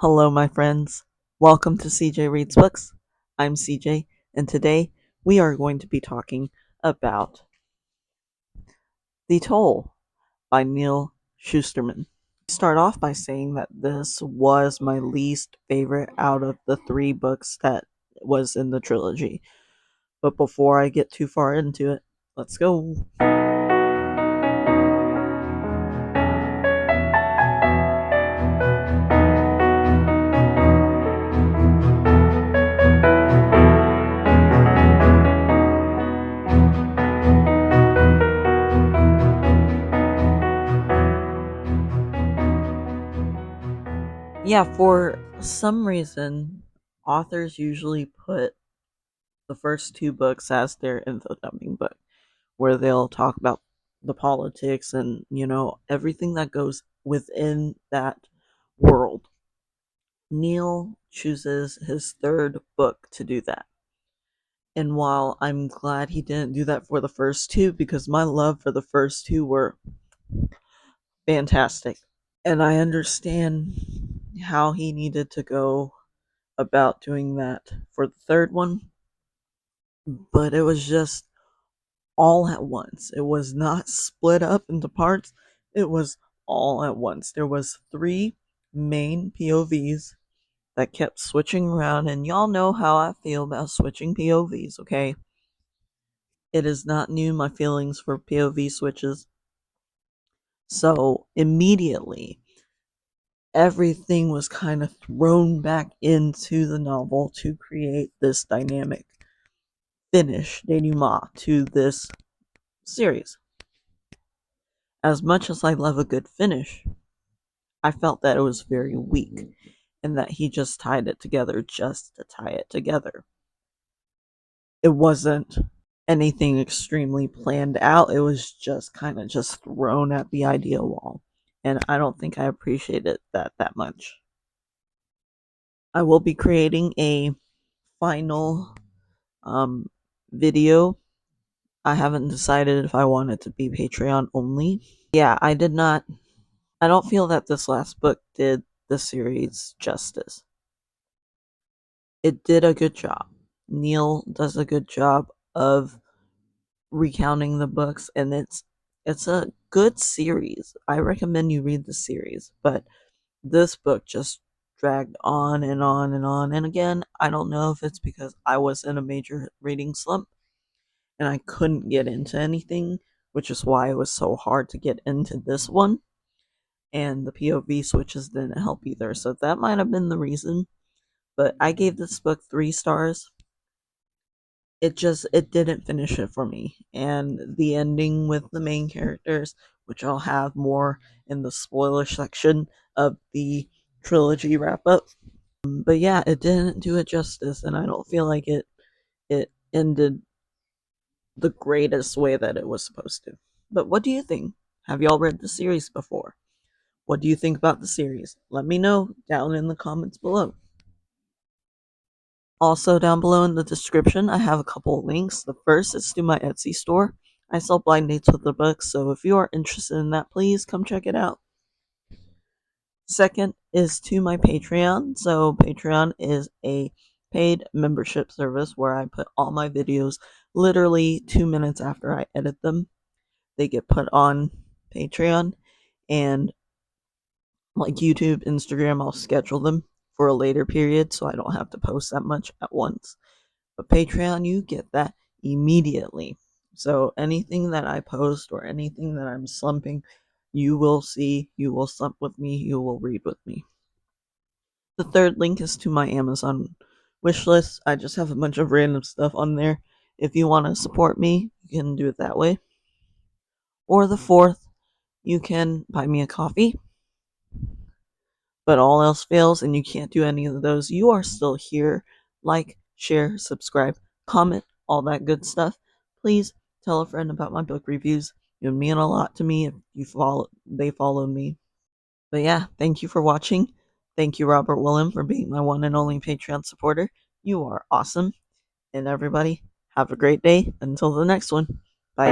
Hello, my friends. Welcome to CJ Reads Books. I'm CJ, and today we are going to be talking about The Toll by Neal Shusterman. Start off by saying that this was my least favorite out of the three books that was in the trilogy. But before I get too far into it, let's go. Yeah, for some reason, authors usually put the first two books as their info dumping book, where they'll talk about the politics and, everything that goes within that world. Neal chooses his third book to do that. And while I'm glad he didn't do that for the first two, because my love for the first two were fantastic. And I understand how he needed to go about doing that for the third one, but it was just all at once. It was not split up into parts. It was all at once. There was three main POVs that kept switching around, and y'all know how I feel about switching POVs, okay? It is not new, my feelings for POV switches. So immediately, everything was kind of thrown back into the novel to create this dynamic finish, denouement, to this series. As much as I love a good finish, I felt that it was very weak and that he just tied it together just to tie it together. It wasn't anything extremely planned out. It was just kind of just thrown at the idea wall. And I don't think I appreciated that much. I will be creating a final um, video. I haven't decided if I want it to be Patreon only. Yeah, I don't feel that this last book did the series justice. It did a good job. Neal does a good job of recounting the books, and it's a good series. I recommend you read the series, but this book just dragged on and on and on. And again, I don't know if it's because I was in a major reading slump and I couldn't get into anything, which is why it was so hard to get into this one. And the POV switches didn't help either. So that might have been the reason. But I gave this book 3 stars. It didn't finish it for me. And the ending with the main characters, which I'll have more in the spoiler section of the trilogy wrap up. But yeah, it didn't do it justice, and I don't feel like it ended the greatest way that it was supposed to. But what do you think? Have y'all read the series before? What do you think about the series? Let me know down in the comments below. Also, down below in the description, I have a couple of links. The first is to my Etsy store. I sell blind dates with the books, so if you are interested in that, please come check it out. Second is to my Patreon. So, Patreon is a paid membership service where I put all my videos literally 2 minutes after I edit them. They get put on Patreon, and like YouTube, Instagram, I'll schedule them for a later period so I don't have to post that much at once. But Patreon, you get that immediately. So anything that I post or anything that I'm slumping, you will see, you will slump with me, you will read with me. The third link is to my Amazon wish list. I just have a bunch of random stuff on there. If you want to support me, you can do it that way. Or the fourth, you can buy me a coffee. But all else fails and you can't do any of those, you are still here. Like, share, subscribe, comment, all that good stuff. Please tell a friend about my book reviews. It would mean a lot to me if they followed me. But yeah, thank you for watching. Thank you, Robert Willem, for being my one and only Patreon supporter. You are awesome. And everybody, have a great day. Until the next one. Bye.